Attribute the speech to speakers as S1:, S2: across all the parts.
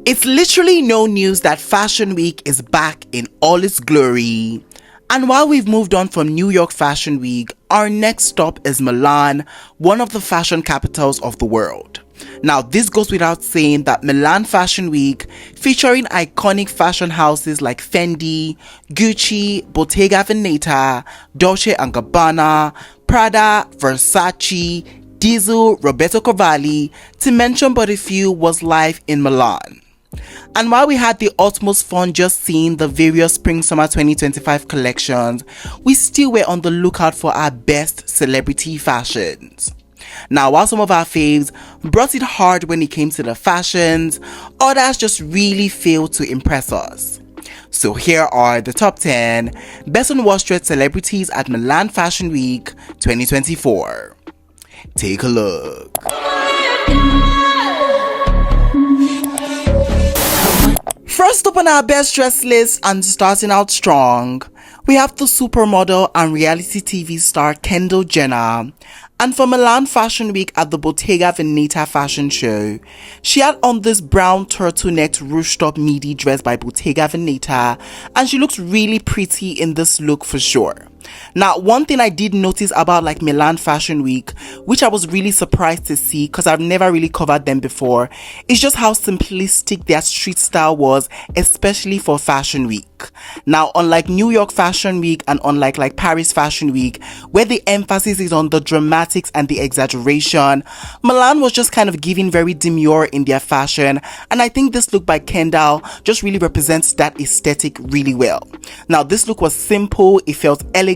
S1: It's literally no news that Fashion Week is back in all its glory. And while we've moved on from New York Fashion Week, our next stop is Milan, one of the fashion capitals of the world. Now, this goes without saying that Milan Fashion Week, featuring iconic fashion houses like Fendi, Gucci, Bottega Veneta, Dolce & Gabbana, Prada, Versace, Diesel, Roberto Cavalli, to mention but a few, was live in Milan. And while we had the utmost fun just seeing the various Spring-Summer 2025 collections, we still were on the lookout for our best celebrity fashions. Now, while some of our faves brought it hard when it came to the fashions, others just really failed to impress us. So here are the top 10 best unwashed celebrities at Milan Fashion Week 2024. Take a look. First up on our best dressed list, and starting out strong, we have the supermodel and reality TV star Kendall Jenner. And for Milan Fashion Week at the Bottega Veneta fashion show, she had on this brown turtleneck ruched up midi dress by Bottega Veneta, and she looks really pretty in this look for sure. Now, one thing I did notice about Milan Fashion Week, which I was really surprised to see because I've never really covered them before, is just how simplistic their street style was, especially for Fashion Week. Now, unlike New York Fashion Week and unlike Paris Fashion Week, where the emphasis is on the dramatics and the exaggeration, Milan was just kind of giving very demure in their fashion, and I think this look by Kendall just really represents that aesthetic really well. Now, this look was simple, it felt elegant,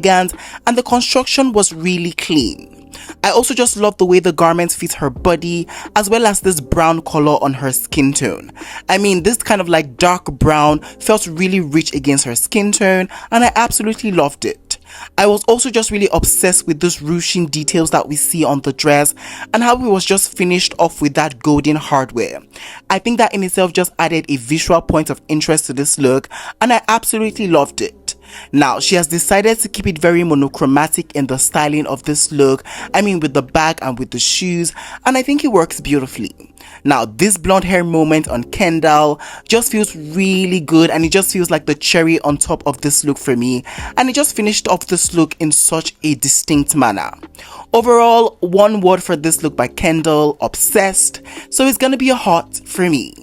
S1: and the construction was really clean. I also just love the way the garments fit her body, as well as this brown color on her skin tone. I mean, this kind of dark brown felt really rich against her skin tone, and I absolutely loved it. I was also just really obsessed with those ruching details that we see on the dress and how it was just finished off with that golden hardware. I think that in itself just added a visual point of interest to this look, and I absolutely loved it. Now, she has decided to keep it very monochromatic in the styling of this look, I mean with the bag and with the shoes, and I think it works beautifully. Now, this blonde hair moment on Kendall just feels really good, and it just feels like the cherry on top of this look for me, and it just finished off this look in such a distinct manner. Overall, one word for this look by Kendall: obsessed, so it's gonna be a hot for me.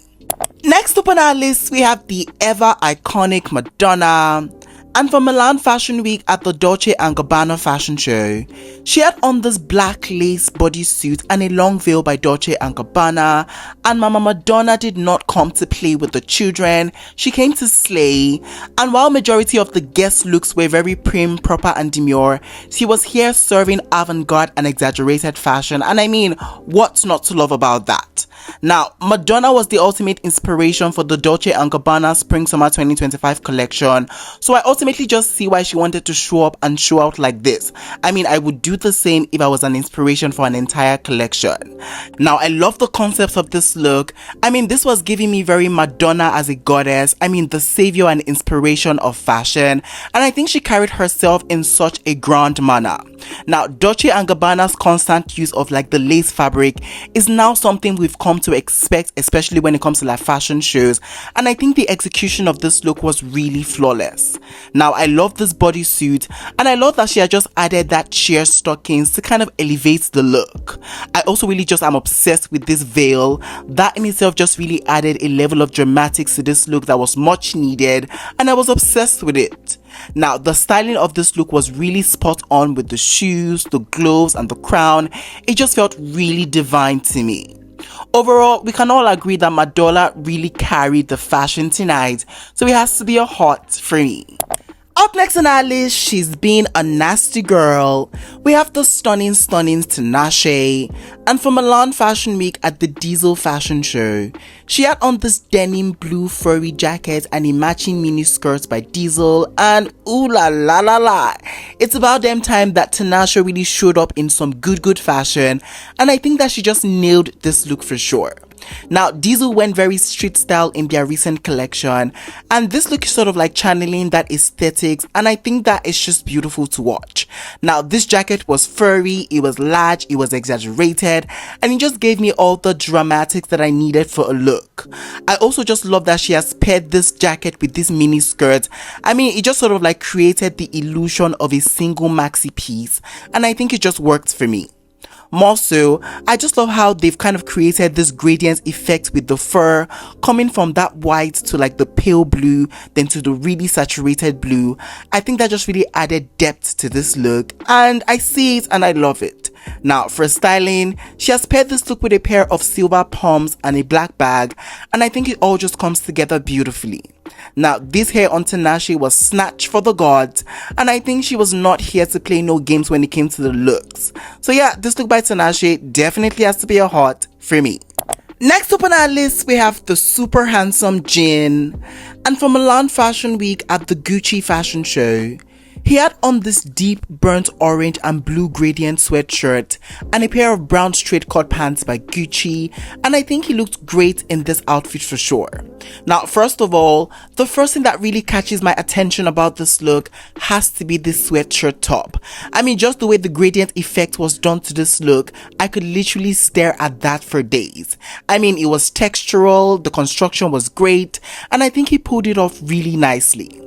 S1: Next up on our list, we have the ever iconic Madonna. And for Milan Fashion Week at the Dolce & Gabbana fashion show, she had on this black lace bodysuit and a long veil by Dolce & Gabbana, and Mama Madonna did not come to play with the children, she came to slay. And while majority of the guest looks were very prim, proper and demure, she was here serving avant-garde and exaggerated fashion, and I mean, what's not to love about that? Now, Madonna was the ultimate inspiration for the Dolce & Gabbana Spring-Summer 2025 collection, so I ultimately just see why she wanted to show up and show out like this. I mean, I would do the same if I was an inspiration for an entire collection. Now, I love the concept of this look. I mean, this was giving me very Madonna as a goddess, I mean, the savior and inspiration of fashion, and I think she carried herself in such a grand manner. Now, Dolce & Gabbana's constant use of the lace fabric is now something we've come to expect, especially when it comes to fashion shows, and I think the execution of this look was really flawless. Now, I love this bodysuit, and I love that she had just added that sheer stockings to kind of elevate the look. I also really just am obsessed with this veil. That in itself just really added a level of dramatics to this look that was much needed, and I was obsessed with it. Now, the styling of this look was really spot on with the shoes, the gloves and the crown. It just felt really divine to me. Overall, we can all agree that Madonna really carried the fashion tonight, so it has to be a hot for me. Up next on our list, she's been a nasty girl. We have the stunning Tinashe. And for Milan Fashion Week at the Diesel fashion show, she had on this denim blue furry jacket and a matching mini skirt by Diesel, and ooh la la la la. It's about damn time that Tinashe really showed up in some good fashion, and I think that she just nailed this look for sure. Now, Diesel went very street style in their recent collection, and this look is sort of like channeling that aesthetics, and I think that it's just beautiful to watch. Now, this jacket was furry, it was large, it was exaggerated, and it just gave me all the dramatics that I needed for a look. I also just love that she has paired this jacket with this mini skirt. I mean, it just sort of like created the illusion of a single maxi piece, and I think it just worked for me. More so, I just love how they've kind of created this gradient effect with the fur, coming from that white to like the pale blue, then to the really saturated blue. I think that just really added depth to this look, and I see it and I love it. Now, for styling, she has paired this look with a pair of silver pumps and a black bag, and I think it all just comes together beautifully. Now, this hair on Tinashe was snatched for the gods, and I think she was not here to play no games when it came to the looks. So yeah, this look by Tinashe definitely has to be a hot for me. Next up on our list, we have the super handsome Jin, and for Milan Fashion Week at the Gucci fashion show, he had on this deep burnt orange and blue gradient sweatshirt and a pair of brown straight cut pants by Gucci, and I think he looked great in this outfit for sure. Now, first of all, the first thing that really catches my attention about this look has to be this sweatshirt top. I mean, just the way the gradient effect was done to this look, I could literally stare at that for days. I mean, it was textural, the construction was great, and I think he pulled it off really nicely.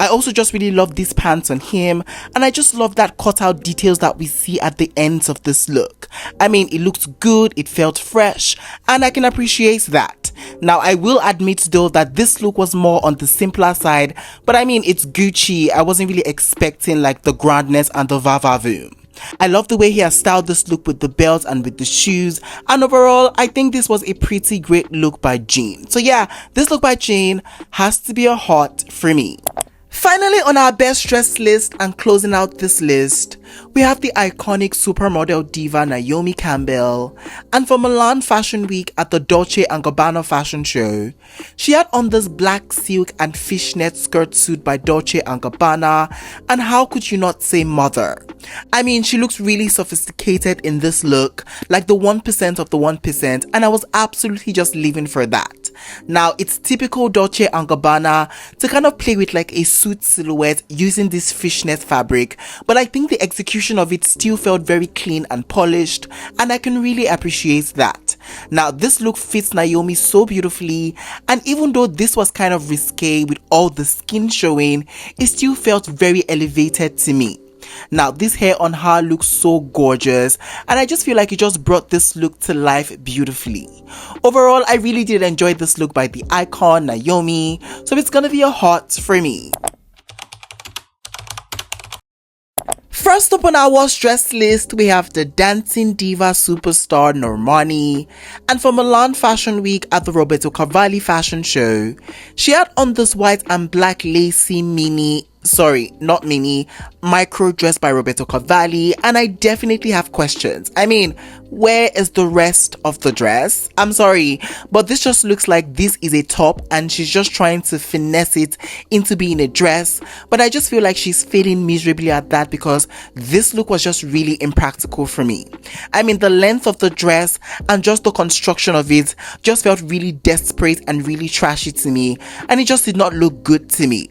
S1: I also just really love these pants on him, and I just love that cutout details that we see at the ends of this look. I mean, it looked good, it felt fresh, and I can appreciate that. Now, I will admit though that this look was more on the simpler side, but I mean, it's Gucci. I wasn't really expecting like the grandness and the va-va-voom. I love the way he has styled this look with the belt and with the shoes, and overall I think this was a pretty great look by Jin. So yeah, this look by Jin has to be a hot for me. Finally, on our best dressed list and closing out this list, we have the iconic supermodel diva Naomi Campbell, and for Milan Fashion Week at the Dolce & Gabbana fashion show, she had on this black silk and fishnet skirt suit by Dolce & Gabbana, and how could you not say mother? I mean, she looks really sophisticated in this look, like the 1% of the 1%, and I was absolutely just living for that. Now, it's typical Dolce & Gabbana to kind of play with like a suit silhouette using this fishnet fabric, but I think the execution of it still felt very clean and polished, and I can really appreciate that. Now, this look fits Naomi so beautifully, and even though this was kind of risque with all the skin showing, it still felt very elevated to me. Now, this hair on her looks so gorgeous, and I just feel like it just brought this look to life beautifully. Overall, I really did enjoy this look by the icon Naomi, so it's gonna be a hot for me. First up on our worst dress list, we have the dancing diva superstar Normani, and for Milan Fashion Week at the Roberto Cavalli fashion show, she had on this white and black lacy micro dress by Roberto Cavalli, and I definitely have questions. I mean, where is the rest of the dress? I'm sorry, but this just looks like this is a top and she's just trying to finesse it into being a dress, but I just feel like she's failing miserably at that because this look was just really impractical for me. I mean, the length of the dress and just the construction of it just felt really desperate and really trashy to me, and it just did not look good to me.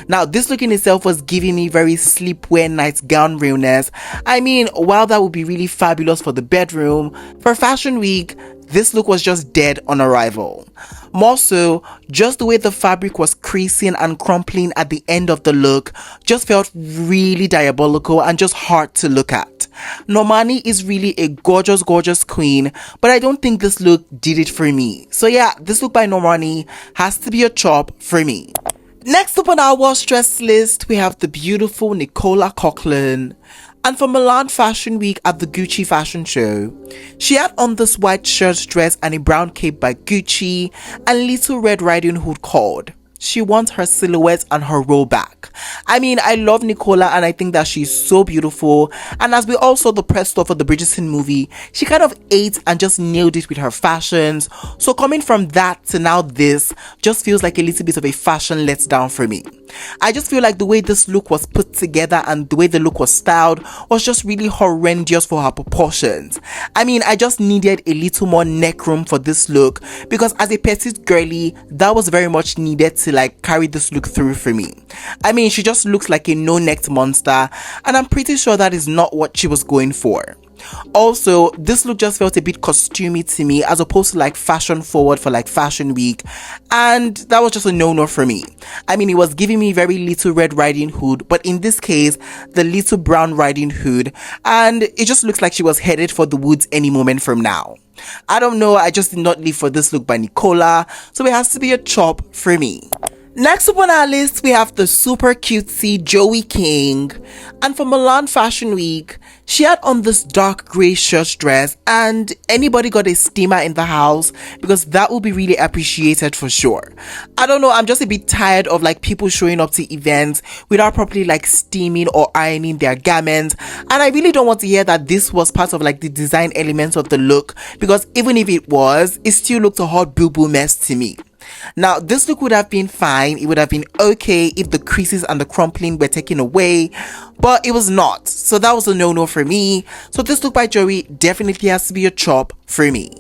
S1: Now, this look in itself was giving me very sleepwear nightgown realness. I mean, while that would be really fabulous for the bedroom, for Fashion Week, this look was just dead on arrival. More so, just the way the fabric was creasing and crumpling at the end of the look just felt really diabolical and just hard to look at. Normani is really a gorgeous, gorgeous queen, but I don't think this look did it for me. So yeah, this look by Normani has to be a chop for me. Next up on our worst dress list, we have the beautiful Nicola Coughlan, and for Milan Fashion Week at the Gucci fashion show, she had on this white shirt dress and a brown cape by Gucci and Little Red Riding Hood cord. She wants her silhouette and her rollback. I mean, I love Nicola and I think that she's so beautiful, and as we all saw the press tour for the Bridgerton movie, she kind of ate and just nailed it with her fashions. So coming from that to now this just feels like a little bit of a fashion letdown for me. I just feel like the way this look was put together and the way the look was styled was just really horrendous for her proportions. I mean, I just needed a little more neck room for this look, because as a petite girly, that was very much needed to like carry this look through for me. I mean, she just looks like a no-necked monster, and I'm pretty sure that is not what she was going for. Also, this look just felt a bit costumey to me as opposed to like fashion forward for like fashion week, and that was just a no-no for me. I mean, it was giving me very Little Red Riding Hood, but in this case the Little Brown Riding Hood, and it just looks like she was headed for the woods any moment from now. I don't know, I just did not live for this look by Nicola, so it has to be a chop for me. Next up on our list, we have the super cutesy Joey King, and for Milan Fashion Week, she had on this dark grey shirt dress, and anybody got a steamer in the house, because that will be really appreciated for sure. I don't know, I'm just a bit tired of like people showing up to events without properly like steaming or ironing their garments, and I really don't want to hear that this was part of like the design elements of the look, because even if it was, it still looked a hot boo-boo mess to me. Now, this look would have been fine, it would have been okay if the creases and the crumpling were taken away, but it was not, so that was a no-no for me. So this look by Joey definitely has to be a chop for me.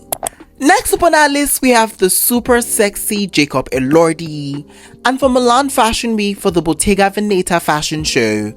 S1: Next up on our list, we have the super sexy Jacob Elordi, and for Milan Fashion Week for the Bottega Veneta fashion show,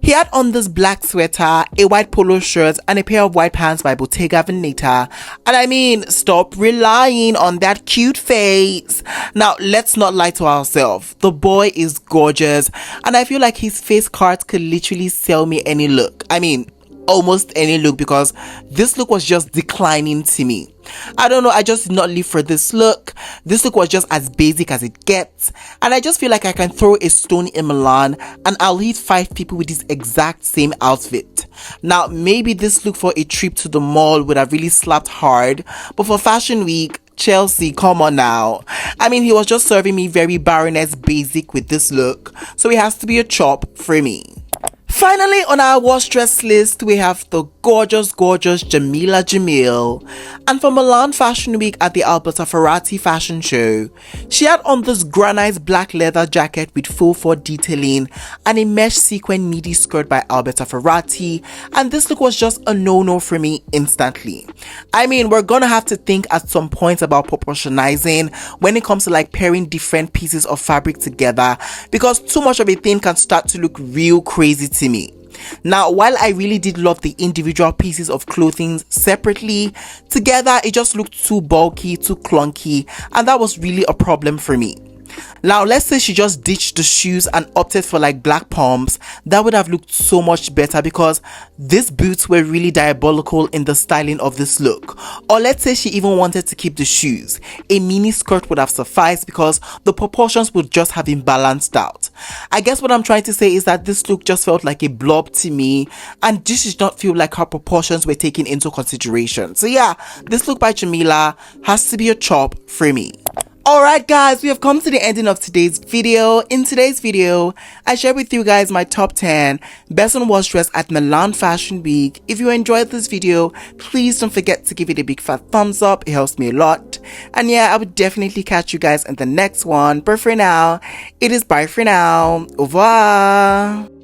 S1: he had on this black sweater, a white polo shirt, and a pair of white pants by Bottega Veneta. And I mean, stop relying on that cute face. Now, let's not lie to ourselves. The boy is gorgeous, and I feel like his face cards could literally sell me any look. I mean, almost any look, because this look was just declining to me. I don't know, I just did not live for this look. This look was just as basic as it gets, and I just feel like I can throw a stone in Milan and I'll hit 5 people with this exact same outfit. Now, maybe this look for a trip to the mall would have really slapped hard, but for Fashion Week, Chelsea, come on now. I mean, he was just serving me very Baroness basic with this look, so it has to be a chop for me. Finally, on our worst dress list, we have the gorgeous Jamila Jamil, and for Milan Fashion Week at the Alberta Ferrati fashion show, she had on this granite black leather jacket with full fur detailing and a mesh sequin midi skirt by Alberta Ferrati, and this look was just a no-no for me instantly. I mean, we're gonna have to think at some point about proportionizing when it comes to like pairing different pieces of fabric together, because too much of a thing can start to look real crazy to me. Now, while I really did love the individual pieces of clothing separately, together it just looked too bulky, too clunky, and that was really a problem for me. Now, let's say she just ditched the shoes and opted for like black pumps, that would have looked so much better, because these boots were really diabolical in the styling of this look. Or let's say she even wanted to keep the shoes, a mini skirt would have sufficed, because the proportions would just have been balanced out. I guess what I'm trying to say is that this look just felt like a blob to me, and this did not feel like her proportions were taken into consideration. So yeah, this look by Jamila has to be a chop for me. Alright guys, we have come to the ending of today's video. In today's video, I shared with you guys my top 10 best on worst dress at Milan Fashion Week. If you enjoyed this video, please don't forget to give it a big fat thumbs up. It helps me a lot. And yeah, I would definitely catch you guys in the next one. But for now, it is bye for now. Au revoir.